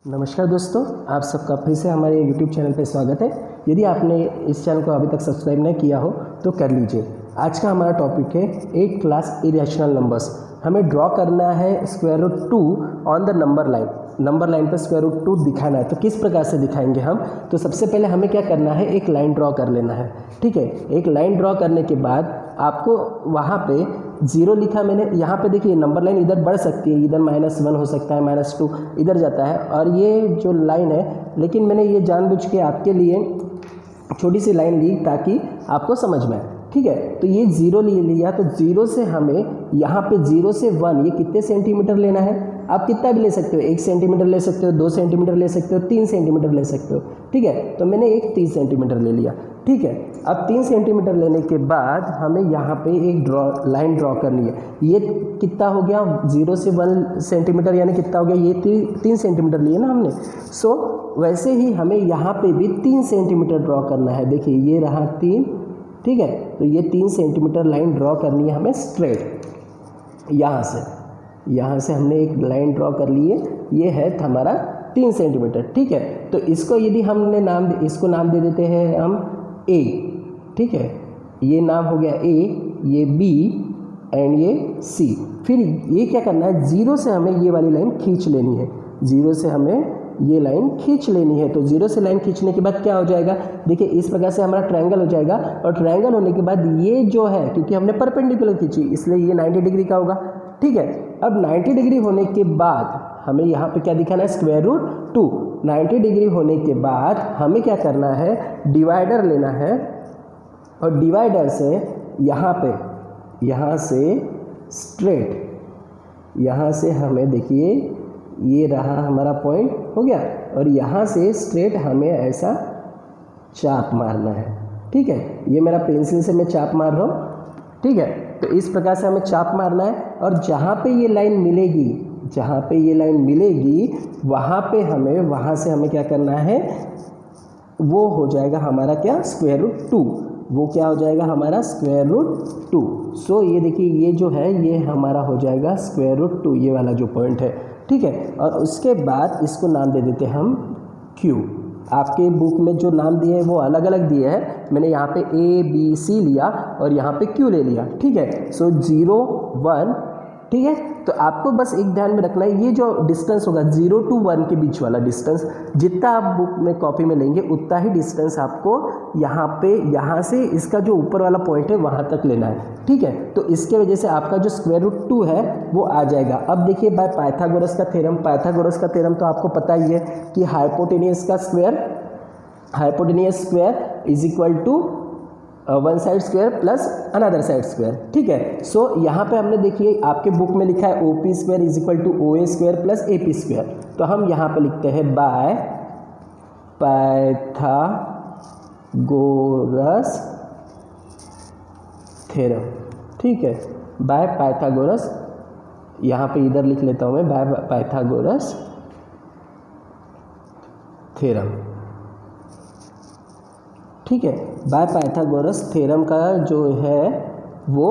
नमस्कार दोस्तों, आप सबका फिर से हमारे YouTube चैनल पर स्वागत है। यदि आपने इस चैनल को अभी तक सब्सक्राइब नहीं किया हो तो कर लीजिए। आज का हमारा टॉपिक है 8th क्लास इरेशनल नंबर्स। हमें ड्रॉ करना है square root 2 on the number line. Number line पर स्क्वायर रूट 2 दिखाना है, तो किस प्रकार से दिखाएंगे हम? तो सबसे पहले हमें क्या करना है, एक लाइन ड्रॉ कर लेना है। ठीक है, एक लाइन ड्रॉ करने के बाद आपको वहाँ पे 0 लिखा मैंने। यहाँ पे देखिए नंबर लाइन इधर बढ़ सकती है, इधर -1 हो सकता है, -2 इधर जाता है, और ये जो लाइन है, लेकिन मैंने ये जानबूझ के आपके लिए छोटी सी लाइन ली ताकि आपको समझ में आए। ठीक है, तो ये 0 ले लिया, तो 0 से हमें यहाँ पे 0 से 1 ये कितने सेंटीमीटर लेना है? आप कितना भी ले सकते हो, 1 सेंटीमीटर ले सकते हो, 2 सेंटीमीटर ले सकते हो, 3 सेंटीमीटर ले सकते हो। ठीक है, तो मैंने एक 3 सेंटीमीटर ले लिया। ठीक है, अब 3 सेंटीमीटर लेने के बाद हमें यहाँ पे एक लाइन ड्रॉ करनी है। ये कितना हो गया, 0 से 1 सेंटीमीटर यानी कितना हो गया, ये 3 सेंटीमीटर लिए ना हमने। सो वैसे ही हमें यहाँ पे भी 3 सेंटीमीटर ड्रॉ करना है। देखिए ये रहा 3। ठीक है, तो ये 3 सेंटीमीटर लाइन ड्रॉ करनी है हमें स्ट्रेट। यहाँ से हमने एक लाइन ड्रॉ कर ली है, ये है हमारा 3 सेंटीमीटर। ठीक है, तो इसको यदि हमने इसको नाम दे देते हैं हम A। ठीक है, ये नाम हो गया A, ये B एंड ये C। फिर ये क्या करना है, 0 से हमें ये वाली लाइन खींच लेनी है। 0 से हमें ये लाइन खींच लेनी है। तो 0 से लाइन खींचने के बाद क्या हो जाएगा, देखिए इस प्रकार से हमारा ट्रायंगल हो जाएगा। और ट्रायंगल होने के बाद ये जो है, क्योंकि हमने परपेंडिकुलर खींची इसलिए ये 90 डिग्री का होगा। ठीक है, अब 90 डिग्री होने के बाद हमें यहाँ पे क्या दिखाना है, स्क्वायर रूट 2। 90 डिग्री होने के बाद हमें क्या करना है, डिवाइडर लेना है, और डिवाइडर से यहाँ से स्ट्रेट, यहाँ से हमें देखिए ये रहा हमारा पॉइंट हो गया, और यहाँ से स्ट्रेट हमें ऐसा चाप मारना है। ठीक है, ये मेरा पेंसिल से मैं चाप मार रहा हूँ। ठीक है, तो इस प्रकार से हमें चाप मारना है, और जहाँ पे ये लाइन मिलेगी वहाँ से हमें क्या करना है, वो हो जाएगा हमारा क्या, स्क्वायर रूट 2। वो क्या हो जाएगा हमारा स्क्वायर रूट 2। सो ये देखिए ये जो है ये हमारा हो जाएगा स्क्वायर रूट 2, ये वाला जो पॉइंट है। ठीक है, और उसके बाद इसको नाम दे देते हम Q। आपके बुक में जो नाम दिए हैं वो अलग अलग दिए हैं, मैंने यहाँ पे A B C लिया और यहाँ पे Q ले लिया। ठीक है, सो 0 1। ठीक है, तो आपको बस एक ध्यान में रखना है, ये जो डिस्टेंस होगा 0 to 1 के बीच वाला डिस्टेंस, जितना आप बुक में कॉपी में लेंगे उतना ही डिस्टेंस आपको यहाँ से इसका जो ऊपर वाला पॉइंट है वहाँ तक लेना है। ठीक है, तो इसके वजह से आपका जो स्क्वायर रूट 2 है वो आ जाएगा। अब देखिए बाय पाइथागोरस का थ्योरम तो आपको पता ही है कि hypotenuse square is equal to one side square plus another side square. ठीक है, सो यहाँ पे हमने देखिए आपके बुक में लिखा है OP square is equal to OA square plus AP square, तो हम यहाँ पे लिखते हैं बाय पाइथागोरस थ्योरम। ठीक है, बाय पाइथागोरस, यहाँ पे इधर लिख लेता हूँ मैं बाय पाइथागोरस थ्योरम। ठीक है, बाय पाइथागोरस थ्योरम का जो है वो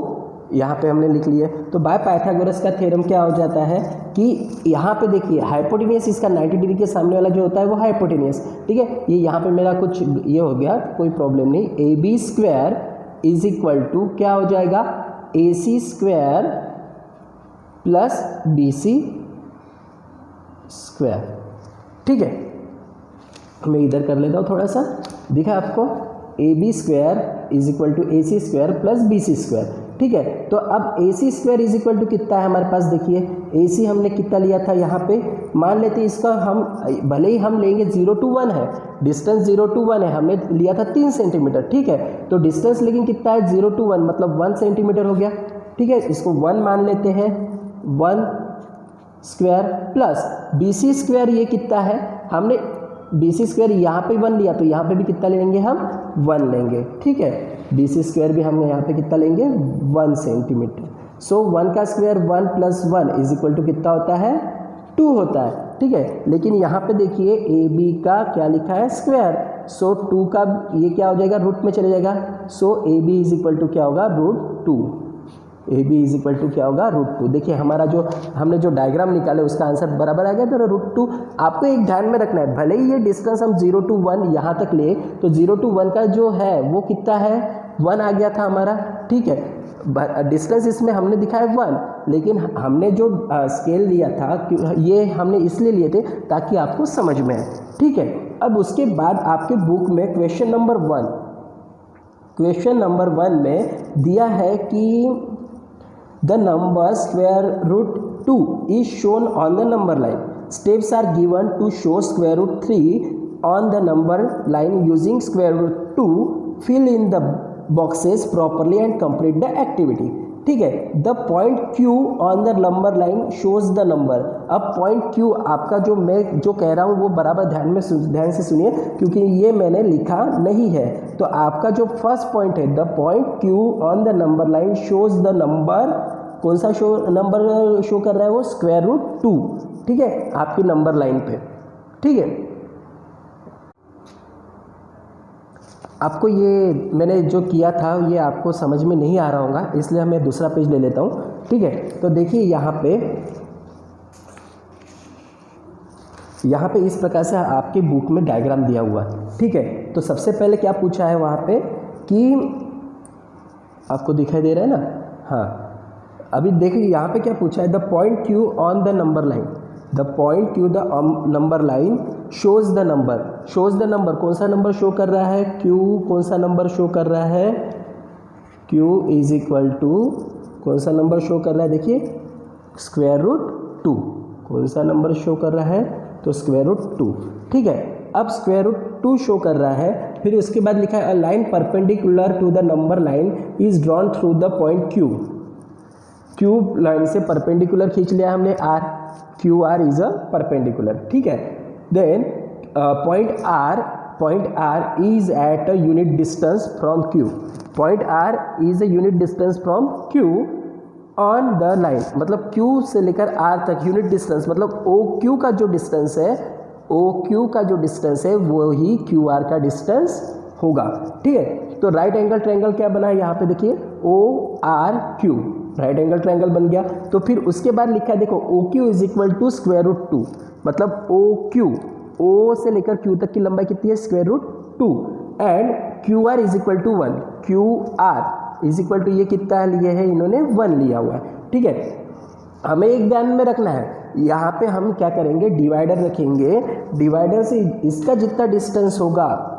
यहाँ पे हमने लिख लिया। तो बाय पाइथागोरस का थ्योरम क्या हो जाता है कि यहाँ पे देखिए हाइपोटेनियस, इसका 90 डिग्री के सामने वाला जो होता है वो हाइपोटेनियस। ठीक है, ये यहाँ पे मेरा कुछ ये हो गया, कोई प्रॉब्लम नहीं। AB square is equal to क्या हो जाएगा, AC square plus BC square. ठीक है, मैं इधर कर लेता हूँ थोड़ा सा, दिखा आपको, AB square is equal to AC square plus BC square. ठीक है, तो अब AC square is equal to कितना है हमारे पास, देखिए AC हमने कितना लिया था, यहाँ पे मान लेते हैं इसका हम, भले ही हम लेंगे 0 to 1 है, डिस्टेंस 0 to 1 है, हमने लिया था 3 सेंटीमीटर। ठीक है, तो डिस्टेंस लेकिन कितना है, 0 to 1 मतलब 1 सेंटीमीटर हो गया। ठीक है, इसको 1 मान लेते हैं, 1 स्क्वायर प्लस BC स्क्वायर, ये कितना है, हमने BC स्क्वायर यहाँ पे 1 लिया, तो यहाँ पे भी कितना लेंगे हम, 1 लेंगे। ठीक है, BC स्क्वायर भी हम यहाँ पे कितना लेंगे, 1 सेंटीमीटर। सो 1 का square 1 plus 1 is equal to कितना होता है, 2 होता है। ठीक है, लेकिन यहाँ पे देखिए AB का क्या लिखा है, स्क्वायर। सो 2 का ये क्या हो जाएगा, रूट में चले जाएगा। So AB is equal to क्या होगा, root 2। A B is equal to क्या होगा √2। देखिए हमारा जो हमने जो डायग्राम निकाले उसका आंसर बराबर आ गया था √2। आपको एक ध्यान में रखना है, भले ही ये डिस्टेंस हम 0 to 1 यहाँ तक ले तो 0 to 1 का जो है वो कितना है 1 आ गया था हमारा, ठीक है। डिस्टेंस इसमें हमने दिखाया 1, लेकिन हमने जो स्केल लिया था ये हमने इसलिए लिए थे ताकि आपको समझ में आए, ठीक है। अब उसके बाद आपके बुक में क्वेश्चन नंबर 1 में दिया है कि the number √2 is shown on the number line. Steps are given to show √3 on the number line using √2. Fill in the boxes properly and complete the activity. ठीक है। The point Q on the number line shows the number. अब point Q आपका जो मैं जो कह रहा हूँ वो बराबर ध्यान से सुनिए, क्योंकि ये मैंने लिखा नहीं है। तो आपका जो फर्स्ट पॉइंट है, the point Q on the number line shows the number, कौन सा नंबर शो कर रहा है वो √2, ठीक है, आपकी नंबर लाइन पे, ठीक है। आपको ये मैंने जो किया था ये आपको समझ में नहीं आ रहा होगा, इसलिए मैं दूसरा पेज ले लेता हूँ, ठीक है। तो देखिए यहाँ पे इस प्रकार से आपके बुक में डायग्राम दिया हुआ है, ठीक है। तो सबसे पहले क्या पूछा है वहाँ पे कि आपको दिखाई दे रहा है ना, हाँ। अभी देखिए यहाँ पे क्या पूछा है, the point Q on the number line, the point Q the number line shows the number, कौन सा नंबर शो कर रहा है, Q कौन सा नंबर शो कर रहा है, Q इज इक्वल टू कौन सा नंबर शो कर रहा है, देखिए √2, कौन सा नंबर शो कर रहा है तो √2, ठीक है। अब √2 शो कर रहा है, फिर उसके बाद लिखा है a line perpendicular to the number line is drawn through the point Q line से परपेंडिकुलर खींच लिया हमने R, QR is a perpendicular, ठीक है। Then point R is at a unit distance from Q, point R is a unit distance from Q on the line, मतलब Q से लेकर R तक यूनिट डिस्टेंस, मतलब OQ का जो distance है वो ही QR का डिस्टेंस होगा, ठीक है। तो राइट एंगल ट्रायंगल क्या बना है यहाँ पे देखिए ORQ, राइट एंगल ट्रायंगल बन गया। तो फिर उसके बाद लिखा है देखो OQ इज इक्वल टू √2, मतलब OQ, O से लेकर Q तक की लंबाई कितनी है √2, and QR is equal to 1, QR is equal to ये कितना लिए है इन्होंने 1 लिया हुआ है, ठीक है। हमें एक ध्यान में रखना है, यहाँ पे हम क्या करेंगे डिवाइडर रखेंगे, डिवाइडर से इसका जितना डिस्टेंस होगा,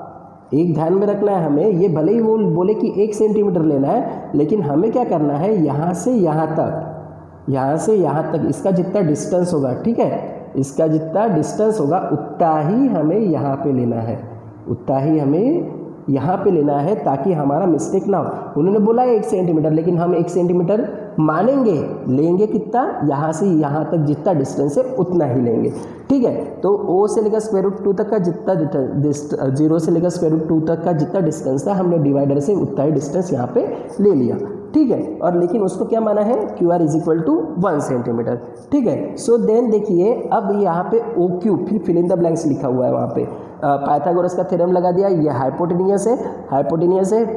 एक ध्यान में रखना है हमें, ये भले ही वो बोले कि 1 सेंटीमीटर लेना है, लेकिन हमें क्या करना है यहाँ से यहाँ तक इसका जितना डिस्टेंस होगा, ठीक है, इसका जितना डिस्टेंस होगा उतना ही हमें यहाँ पे लेना है, ताकि हमारा मिस्टेक ना हो। उन्होंने बोला 1 सेंटीमीटर, लेकिन हम 1 सेंटीमीटर मानेंगे, लेंगे कितना, यहाँ से यहाँ तक जितना डिस्टेंस है उतना ही लेंगे, ठीक है। तो O से लेकर √2 तक का जितना 0 से लेकर √2 तक का जितना डिस्टेंस था, हमने डिवाइडर से उतना ही डिस्टेंस यहाँ पे ले लिया, ठीक है। और लेकिन उसको क्या माना है QR is equal to 1 centimetre, ठीक है। सो देन देखिए अब यहाँ पे OQ, फिर फिल इन द ब्लैंक्स लिखा हुआ है वहाँ पे, पाइथागोरस का थ्योरम लगा दिया, ये हाइपोटेनियस है,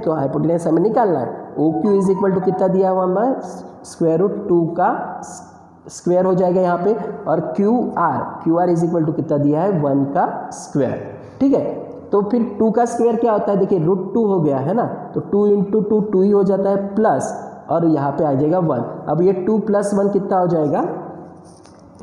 तो हाइपोटेनियस हमें निकालना है। OQ इज इक्वल टू कितना दिया हुआ हमारा √2 का स्क्वायर हो जाएगा यहाँ पे, और QR इज इक्वल टू कितना दिया है 1 का स्क्वायर, ठीक है। तो फिर 2 का स्क्वायर क्या होता है, देखिए √2 हो गया है ना, तो 2 × 2 2 ही हो जाता है, प्लस और यहाँ पे आ जाएगा 1। अब ये 2 + 1 कितना हो जाएगा,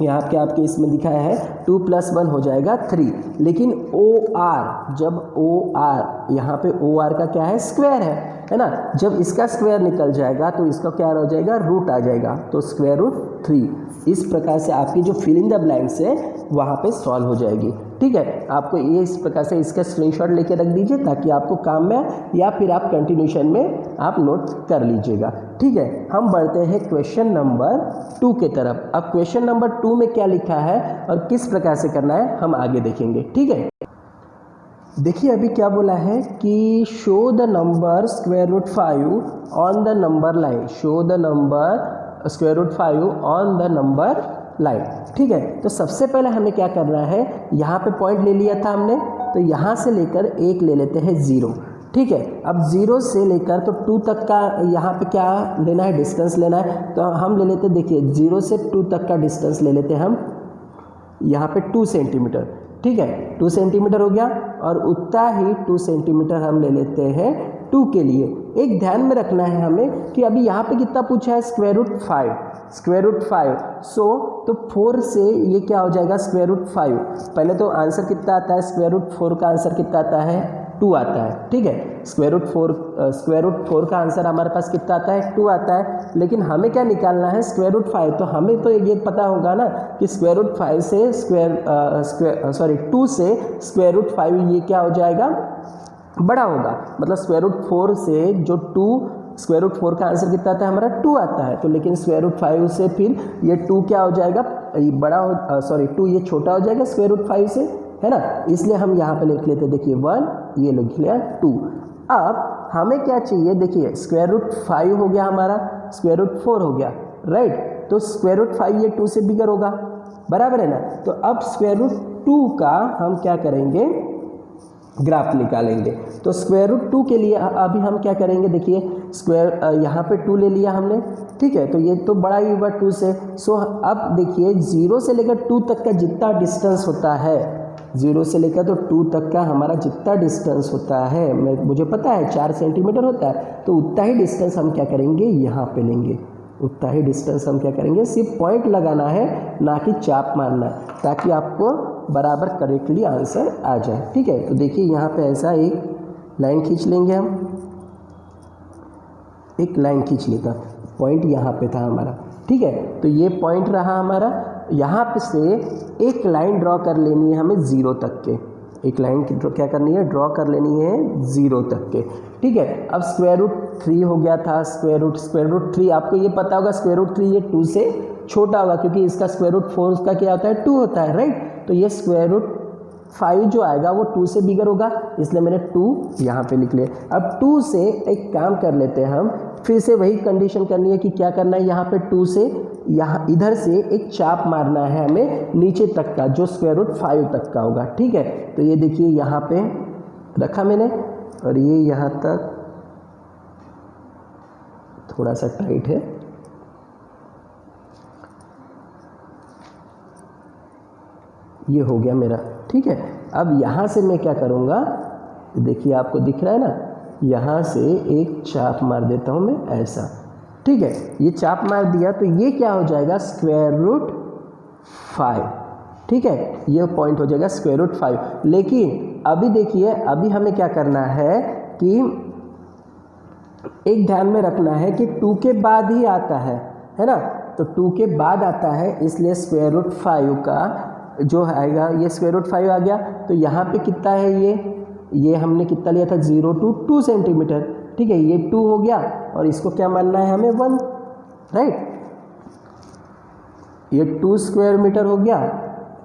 यहाँ पे आपके इसमें दिखाया है 2 + 1 हो जाएगा 3, लेकिन OR, जब OR यहाँ पे OR का क्या है स्क्वायर है ना, जब इसका स्क्वायर निकल जाएगा तो इसका क्या हो जाएगा रूट आ जाएगा, तो √3। इस प्रकार से आपकी जो फिल इन द ब्लैंक्स है वहाँ पे सॉल्व हो जाएगी, ठीक है। आपको ये इस प्रकार से इसका स्क्रीनशॉट लेके रख दीजिए ताकि आपको काम में, या फिर आप कंटिन्यूशन में आप नोट कर लीजिएगा, ठीक है। हम बढ़ते हैं क्वेश्चन नंबर 2 के तरफ। अब क्वेश्चन नंबर 2 में क्या लिखा है और किस प्रकार से करना है हम आगे देखेंगे, ठीक है। देखिए अभी क्या बोला है कि show the number √5 on the number line, show the number √5 on the number line, ठीक है। तो सबसे पहले हमें क्या करना है, यहाँ पे पॉइंट ले लिया था हमने, तो यहाँ से लेकर एक ले लेते हैं 0, ठीक है। अब 0 से लेकर तो 2 तक का यहाँ पे क्या लेना है, डिस्टेंस लेना है। तो हम ले लेते, देखिए 0 से 2 तक का डिस्टेंस ले लेते हैं हम यहाँ पे 2 सेंटीमीटर, ठीक है। 2 सेंटीमीटर हो गया, और उतना ही 2 सेंटीमीटर हम ले लेते हैं 2 के लिए। एक ध्यान में रखना है हमें कि अभी यहाँ पे कितना पूछा है, स्क्वायर रूट 5, स्क्वायर रूट 5। सो तो 4 से ये क्या हो जाएगा, स्क्वायर रूट 5। पहले तो आंसर कितना आता है, स्क्वायर रूट 4 का आंसर कितना आता है, 2 आता है, ठीक है। स्क्वायर रूट 4 का आंसर हमारे पास कितना आता है, 2 आता है। लेकिन हमें क्या निकालना है, स्क्वायर रूट 5। तो हमें तो ये पता होगा ना कि स्क्वायर रूट 5 से 2 से स्क्वायर रूट 5 ये क्या हो जाएगा, बड़ा होगा। मतलब स्क्वायर रूट 4 से जो 2, स्क्वायर रूट 4 का आंसर कितना आता है हमारा, 2 आता है। तो लेकिन स्क्वायर रूट 5 से फिर ये 2 क्या हो जाएगा, बड़ा हो 2 ये छोटा हो जाएगा स्क्वायर रूट 5 से, है ना। इसलिए हम यहाँ पे लिख लेते, देखिए 1, ये लिख लिया 2। अब हमें क्या चाहिए, देखिए स्क्वायर रूट 5 हो गया हमारा, स्क्वायर रूट 4 हो गया, राइट। तो स्क्वायर रूट 5 ये 2 से बिगर होगा, बराबर है ना। तो अब स्क्वायर रूट 2 का हम क्या करेंगे, ग्राफ निकालेंगे। तो स्क्वायर रूट 2 के लिए अभी हम क्या करेंगे, देखिए स्क्वायर यहाँ पे 2 ले लिया हमने, ठीक है। तो ये तो बड़ा ही हुआ 2 से। सो अब देखिए 0 से लेकर 2 तक का जितना डिस्टेंस होता है, 0 से लेकर तो 2 तक का हमारा जितना डिस्टेंस होता है, मुझे पता है 4 सेंटीमीटर होता है। तो उतना ही डिस्टेंस हम क्या करेंगे, यहाँ पे लेंगे। उतना ही डिस्टेंस हम क्या करेंगे, सिर्फ पॉइंट लगाना है, ना कि चाप मारना, ताकि आपको बराबर करेक्टली आंसर आ जाए, ठीक है। तो देखिए यहाँ पे ऐसा एक लाइन खींच लेंगे हम, एक लाइन खींच लेता, पॉइंट यहाँ पे था हमारा, ठीक है। तो ये पॉइंट रहा हमारा, यहाँ पे से एक लाइन ड्रॉ कर लेनी है हमें 0 तक के, एक लाइन क्या करनी है, ड्रॉ कर लेनी है 0 तक के, ठीक है। अब स्क्वायर रूट 3 हो गया था, स्क्वायर रूट 3 आपको ये पता होगा, स्क्वायर रूट 3 ये 2 से छोटा होगा, क्योंकि इसका स्क्वायर रूट 4 उसका क्या होता है, 2 होता है, राइट। तो ये स्क्वायर रूट 5 जो आएगा वो 2 से बिगर होगा, इसलिए मैंने 2 यहाँ पे लिख लिया। अब 2 से एक काम कर लेते हैं हम, फिर से वही कंडीशन करनी है कि क्या करना है, यहाँ पे 2 से यहाँ इधर से एक चाप मारना है हमें नीचे तक का, जो स्क्वायर रूट 5 तक का होगा, ठीक है। तो ये देखिए यहाँ पे रखा मैंने, और ये यहाँ तक थोड़ा सा टाइट है, ये हो गया मेरा, ठीक है। अब यहाँ से मैं क्या करूँगा, देखिए आपको दिख रहा है ना, यहाँ से एक चाप मार देता हूँ मैं ऐसा, ठीक है। ये चाप मार दिया तो ये क्या हो जाएगा, स्क्वायर रूट 5, ठीक है। ये पॉइंट हो जाएगा स्क्वायर रूट 5। लेकिन अभी देखिए, अभी हमें क्या करना है कि एक ध्यान में रखना है कि 2 के बाद ही आता है ना। तो 2 के बाद आता है, इसलिए स्क्वायर रूट 5 का जो आएगा, ये स्क्वायर रूट 5 आ गया। तो यहाँ पे कितना है, ये हमने कितना लिया था, 0 to 2 सेंटीमीटर, ठीक है। ये 2 हो गया, और इसको क्या मानना है हमें, 1, राइट। ये 2 स्क्वायर मीटर हो गया,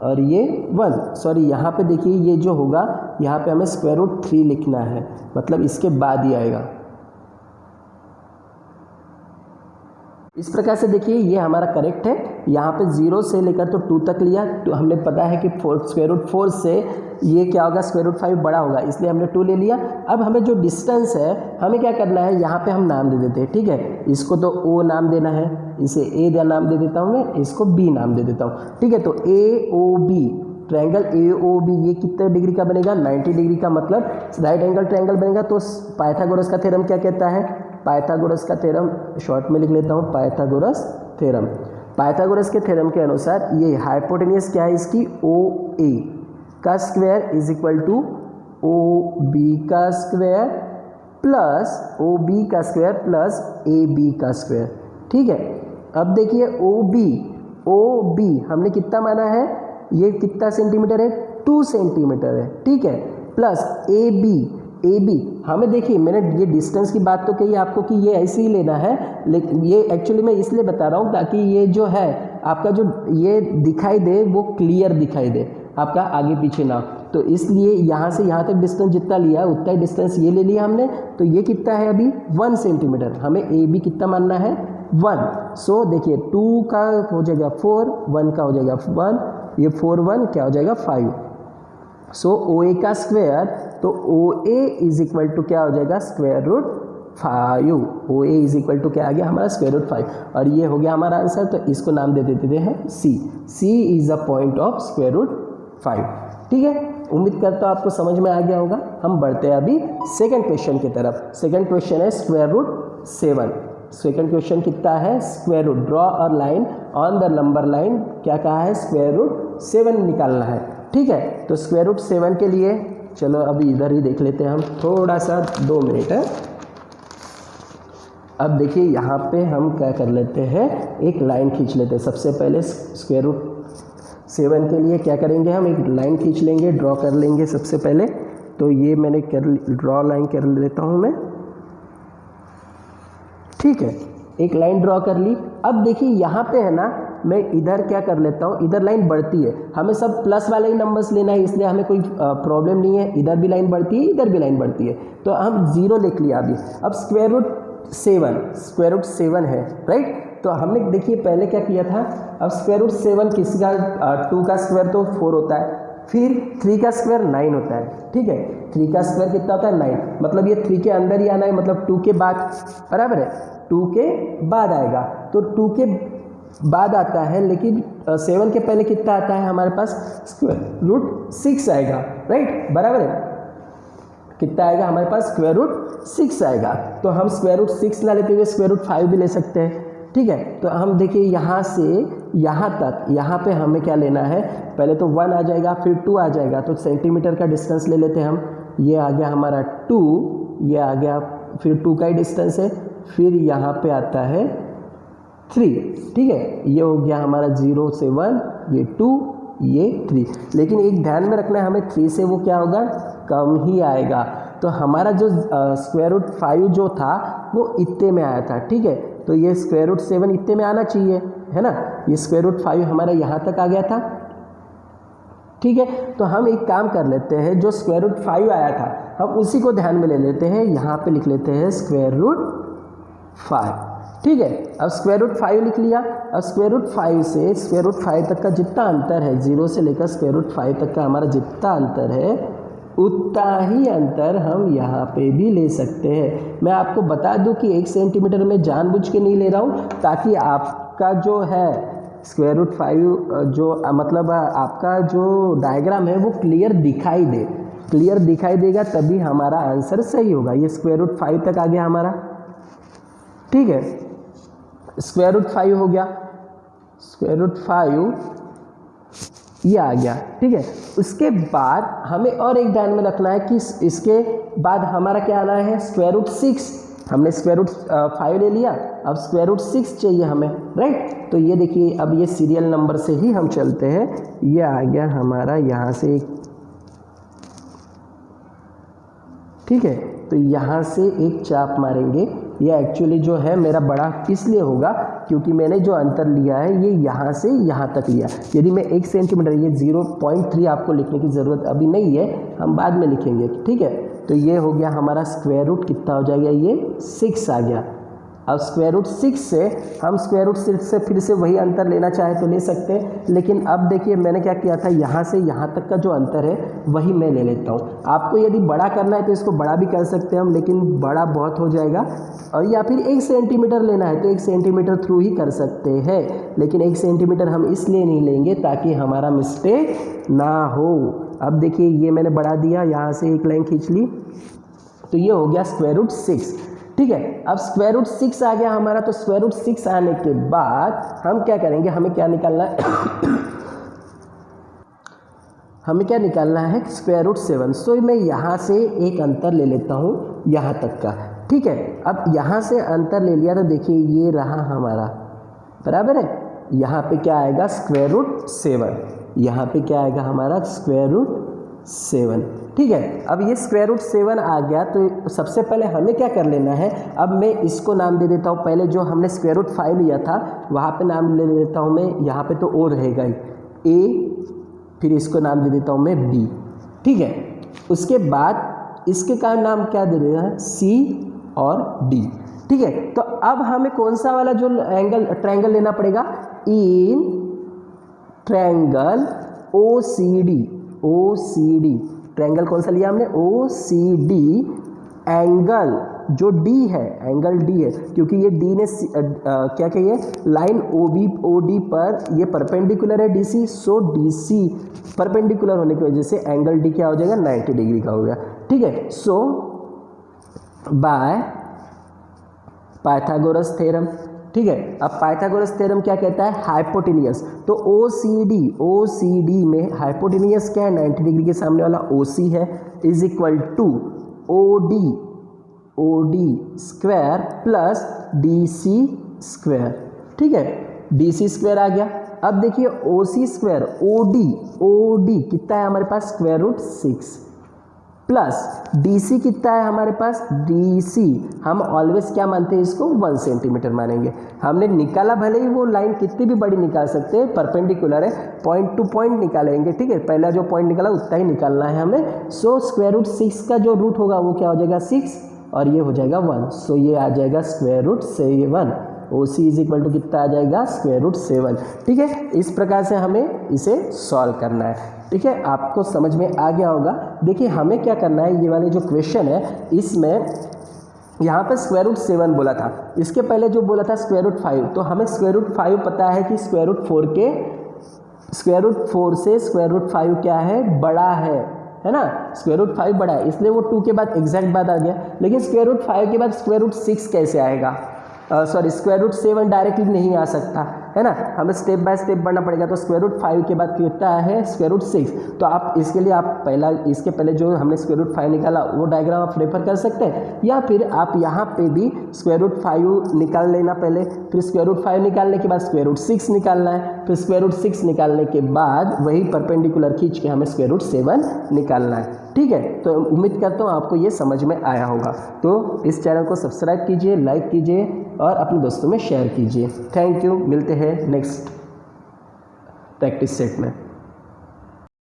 और ये 1, सॉरी यहाँ पे देखिए ये जो होगा, यहाँ पे हमें स्क्वायर रूट 3 लिखना है, मतलब इसके बाद ही आएगा। इस प्रकार से देखिए ये हमारा करेक्ट है। यहाँ पे 0 से लेकर तो 2 तक लिया, तो हमने पता है कि स्क्वायर रूट 4 से ये क्या होगा, स्क्वायर रूट 5 बड़ा होगा, इसलिए हमने 2 ले लिया। अब हमें जो डिस्टेंस है, हमें क्या करना है, यहाँ पे हम नाम दे देते हैं, ठीक है। इसको तो O नाम देना है, इसे A नाम दे देता हूँ मैं, इसको B नाम दे देता हूँ, ठीक है। तो AOB, ट्रायंगल AOB ये कितने डिग्री का बनेगा, 90 डिग्री का, मतलब राइट एंगल ट्रायंगल बनेगा। तो पाइथागोरस का थ्योरम क्या कहता है, पाइथागोरस का थ्योरम शॉर्ट में लिख लेता हूँ, पाइथागोरस थ्योरम। पाइथागोरस के थ्योरम के अनुसार ये हाइपोटेन्यूज क्या है इसकी, OA का square is equal to OB का स्क्वायर प्लस OB का स्क्वायर प्लस AB का स्क्वायर, ठीक है। अब देखिए OB हमने कितना माना है, ये कितना सेंटीमीटर है, 2 सेंटीमीटर है, ठीक है। प्लस AB हमें देखिए, मैंने ये डिस्टेंस की बात तो कही आपको कि ये ऐसे ही लेना है, लेकिन ये एक्चुअली मैं इसलिए बता रहा हूँ ताकि ये जो है आपका जो ये दिखाई दे वो क्लियर दिखाई दे, आपका आगे पीछे ना। तो इसलिए यहाँ से यहाँ तक डिस्टेंस जितना लिया उतना ही डिस्टेंस ये ले लिया हमने। तो ये कितना है अभी, 1 सेंटीमीटर, हमें AB कितना मानना है, 1। सो देखिए 2 का हो जाएगा 4, 1 का हो जाएगा 1, ये 4 1 क्या हो जाएगा 5। सो OA का स्क्वायर तो O A is equal to क्या हो जाएगा, square root 5। O A is equal to क्या आ गया हमारा, स्क्वायर रूट 5। और ये हो गया हमारा आंसर, तो इसको नाम दे देते हैं C. C is a point of square root 5। ठीक है, उम्मीद करता हूँ आपको समझ में आ गया होगा। हम बढ़ते हैं अभी सेकंड क्वेश्चन की तरफ। सेकंड क्वेश्चन है स्क्वायर रूट 7। सेकंड क्वेश्चन कितना है, स्क्वायर रूट, ड्रॉ और line on the number line, क्या कहा है, स्क्वायर रूट 7 निकालना है। ठीक है, तो स्क्वायर रूट 7 के लिए चलो अभी इधर ही देख लेते हैं हम, थोड़ा सा 2 मिनट है। अब देखिए यहाँ पे हम क्या कर लेते हैं, एक लाइन खींच लेते हैं। सबसे पहले स्क्वायर रूट 7 के लिए क्या करेंगे, हम एक लाइन खींच लेंगे, ड्रॉ कर लेंगे सबसे पहले। तो ये मैंने ड्रॉ लाइन कर लेता हूँ मैं। ठीक है, एक लाइन ड्रॉ कर ली। अब देखिए यहाँ पे है ना, मैं इधर क्या कर लेता हूँ, इधर लाइन बढ़ती है, हमें सब प्लस वाले ही नंबर्स लेना है, इसलिए हमें कोई प्रॉब्लम नहीं है। इधर भी लाइन बढ़ती है, इधर भी लाइन बढ़ती है, तो हम 0 लिख लिया अभी। अब स्क्वायर रूट 7 है, राइट। तो हमने देखिए पहले क्या किया था, अब स्क्वायर रूट 7 किसका, 2 का स्क्वायर तो 4 होता है, फिर 3 का स्क्वायर 9 होता है। ठीक है, 3 का स्क्वायर कितना होता है, 9, मतलब ये 3 के अंदर ही आना है, मतलब 2 के बाद, बराबर है, 2 के बाद आएगा। तो 2 के बाद आता है, लेकिन 7 के पहले कितना आता है हमारे पास, स्क्वायर रूट 6 आएगा, राइट, बराबर है। कितना आएगा हमारे पास, स्क्वायर रूट 6 आएगा। तो हम स्क्वायर रूट 6 ना लेते हुए स्क्वायर रूट 5 भी ले सकते हैं। ठीक है, तो हम देखिए यहाँ से यहाँ तक, यहाँ पे हमें क्या लेना है, पहले तो 1 आ जाएगा, फिर 2 आ जाएगा, तो सेंटीमीटर का डिस्टेंस ले लेते हैं हम। ये आ गया हमारा 2, ये आ गया, फिर 2 का ही डिस्टेंस है, फिर यहाँ पे आता है 3। ठीक है, ये हो गया हमारा 0 से 1, ये 2, ये 3। लेकिन एक ध्यान में रखना है, हमें 3 से वो क्या होगा, कम ही आएगा। तो हमारा जो स्क्वायर रूट 5 जो था वो इतने में आया था। ठीक है, तो ये स्क्वायर रूट 7 इतने में आना चाहिए, है ना। ये स्क्वायर रूट 5 हमारा यहाँ तक आ गया था। ठीक है, तो हम एक काम कर लेते हैं, जो स्क्वायर रूट 5 आया था हम उसी को ध्यान में ले लेते हैं, यहाँ पे लिख लेते हैं स्क्वायर रूट 5। ठीक है, अब स्क्वायर रूट 5 लिख लिया। अब स्क्वायर रूट 5 से स्क्वायर रूट 5 तक का जितना अंतर है, 0 से लेकर स्क्वायर रूट 5 तक का हमारा जितना अंतर है, उतना ही अंतर हम यहाँ पे भी ले सकते हैं। मैं आपको बता दूं कि 1 सेंटीमीटर में जानबूझ के नहीं ले रहा हूँ, ताकि आपका जो है स्क्वायर रूट 5 जो मतलब आपका जो डायग्राम है वो क्लियर दिखाई दे। क्लियर दिखाई देगा तभी हमारा आंसर सही होगा। ये स्क्वायर रूट 5 तक आ गया हमारा। ठीक है, स्क्वायर रूट 5 हो गया, स्क्वायर रूट 5 ये आ गया। ठीक है, उसके बाद हमें और एक ध्यान में रखना है कि इसके बाद हमारा क्या आना है, स्क्वायर रूट 6। हमने स्क्वायर रूट 5 ले लिया, अब स्क्वायर रूट 6 चाहिए हमें, राइट। तो ये देखिए, अब ये सीरियल नंबर से ही हम चलते हैं। ये आ गया हमारा यहाँ से एक, ठीक है, तो यहाँ से एक चाप मारेंगे। ये एक्चुअली जो है मेरा बड़ा इसलिए होगा क्योंकि मैंने जो अंतर लिया है ये यहाँ से यहाँ तक लिया। यदि मैं 1 सेंटीमीटर, ये 0.3 आपको लिखने की ज़रूरत अभी नहीं है, हम बाद में लिखेंगे। ठीक है, तो ये हो गया हमारा स्क्वायर रूट, कितना हो जाएगा, ये 6 आ गया। अब स्क्वायर रूट 6 से हम स्क्वायर रूट 6 से फिर से वही अंतर लेना चाहे तो ले सकते हैं, लेकिन अब देखिए मैंने क्या किया था, यहाँ से यहाँ तक का जो अंतर है वही मैं ले लेता हूँ। आपको यदि बड़ा करना है तो इसको बड़ा भी कर सकते हैं हम, लेकिन बड़ा बहुत हो जाएगा। और या फिर 1 सेंटीमीटर लेना है तो 1 सेंटीमीटर थ्रू ही कर सकते हैं, लेकिन 1 सेंटीमीटर हम इसलिए नहीं लेंगे ताकि हमारा मिस्टेक ना हो। अब देखिए ये मैंने बढ़ा दिया, यहाँ से एक लाइन खींच ली, तो ये हो गया स्क्वायर रूट 6। ठीक है, अब स्क्वायर रूट 6 आ गया हमारा। तो स्क्वायर रूट 6 आने के बाद हम क्या करेंगे, हमें क्या निकालना है हमें क्या निकालना है, स्क्वायर रूट 7। सो मैं यहाँ से एक अंतर ले लेता हूँ यहाँ तक का। ठीक है, अब यहाँ से अंतर ले लिया तो देखिए ये रहा हमारा, बराबर है। यहाँ पे क्या आएगा, स्क्वायर रूट 7। यहाँ पे क्या आएगा हमारा, स्क्वायर रूट 7। ठीक है, अब ये स्क्वायर रूट 7 आ गया। तो सबसे पहले हमें क्या कर लेना है, अब मैं इसको नाम दे देता हूँ। पहले जो हमने स्क्वायर रूट 5 लिया था वहाँ पे नाम ले देता हूँ मैं, यहाँ पे तो ओ रहेगा ही, ए, फिर इसको नाम दे देता हूँ मैं बी। ठीक है, उसके बाद इसके का नाम क्या दे देना है, सी और डी। ठीक है, तो अब हमें कौन सा वाला जो ट्रायंगल लेना पड़ेगा, in triangle O C D triangle कौन सा लिया हमने, OCD, एंगल जो D है, एंगल D है, क्योंकि ये D ने क्या कहिए, लाइन OD पर ये परपेंडिकुलर है DC, सो DC परपेंडिकुलर होने की वजह से एंगल D क्या हो जाएगा, 90 डिग्री का हो गया। ठीक है, सो बाय पाइथागोरस थ्योरम। ठीक है, अब पाइथागोरस थ्योरम क्या कहता है, हाइपोटेनियस, तो OCD में हाइपोटेनियस क्या है, 90 डिग्री के सामने वाला OC है, is equal to OD square plus DC square. ठीक है, DC स्क्वायर आ गया। अब देखिए OC स्क्वायर OD कितना है हमारे पास, स्क्वायर रूट 6 प्लस DC कितना है हमारे पास, DC हम ऑलवेज क्या मानते हैं इसको, 1 सेंटीमीटर मानेंगे। हमने निकाला, भले ही वो लाइन कितनी भी बड़ी निकाल सकते हैं, परपेंडिकुलर है, पॉइंट टू पॉइंट निकालेंगे। ठीक है, पहला जो पॉइंट निकाला उतना ही निकालना है हमें। सो स्क्वायर रूट 6 का जो रूट होगा वो क्या हो जाएगा, 6, और ये हो जाएगा 1, सो ये आ जाएगा square root 7। OC is equal to कितना आ जाएगा, स्क्वायर रूट 7। ठीक है, इस प्रकार से हमें इसे सॉल्व करना है। ठीक है, आपको समझ में आ गया होगा। देखिए हमें क्या करना है, ये वाले जो क्वेश्चन है इसमें यहाँ पर स्क्वायर रूट 7 बोला था, इसके पहले जो बोला था स्क्वायर रूट 5, तो हमें स्क्वायर रूट 5 पता है कि स्क्वायर रूट 4 से स्क्वायर रूट 5 क्या है, बड़ा है ना, स्क्वायर रूट 5 बड़ा है, इसलिए वो 2 के बाद एग्जैक्ट बाद आ गया। लेकिन स्क्वायर रूट 5 के बाद स्क्वायर रूट 6 कैसे आएगा, सॉरी स्क्वायर रूट 7 डायरेक्टली नहीं आ सकता है ना, हमें स्टेप बाय स्टेप बढ़ना पड़ेगा। तो स्क्वायर रूट 5 के बाद कितना है, स्क्वायर रूट 6। तो आप इसके लिए आप पहला, इसके पहले जो हमने स्क्वायर रूट 5 निकाला वो डायग्राम आप रेफर कर सकते हैं, या फिर आप यहाँ पे भी स्क्वायर रूट 5 निकाल लेना पहले, फिर स्क्वायर रूट 5 निकालने के बाद स्क्वायर रूट 6 निकालना है, फिर स्क्वायर रूट 6 निकालने के बाद वही परपेंडिकुलर खींच के हमें स्क्वायर रूट 7 निकालना है। ठीक है, तो उम्मीद करता हूँ आपको ये समझ में आया होगा। तो इस चैनल को सब्सक्राइब कीजिए, लाइक कीजिए और अपने दोस्तों में शेयर कीजिए। थैंक यू, मिलते हैं नेक्स्ट प्रैक्टिस सेट में।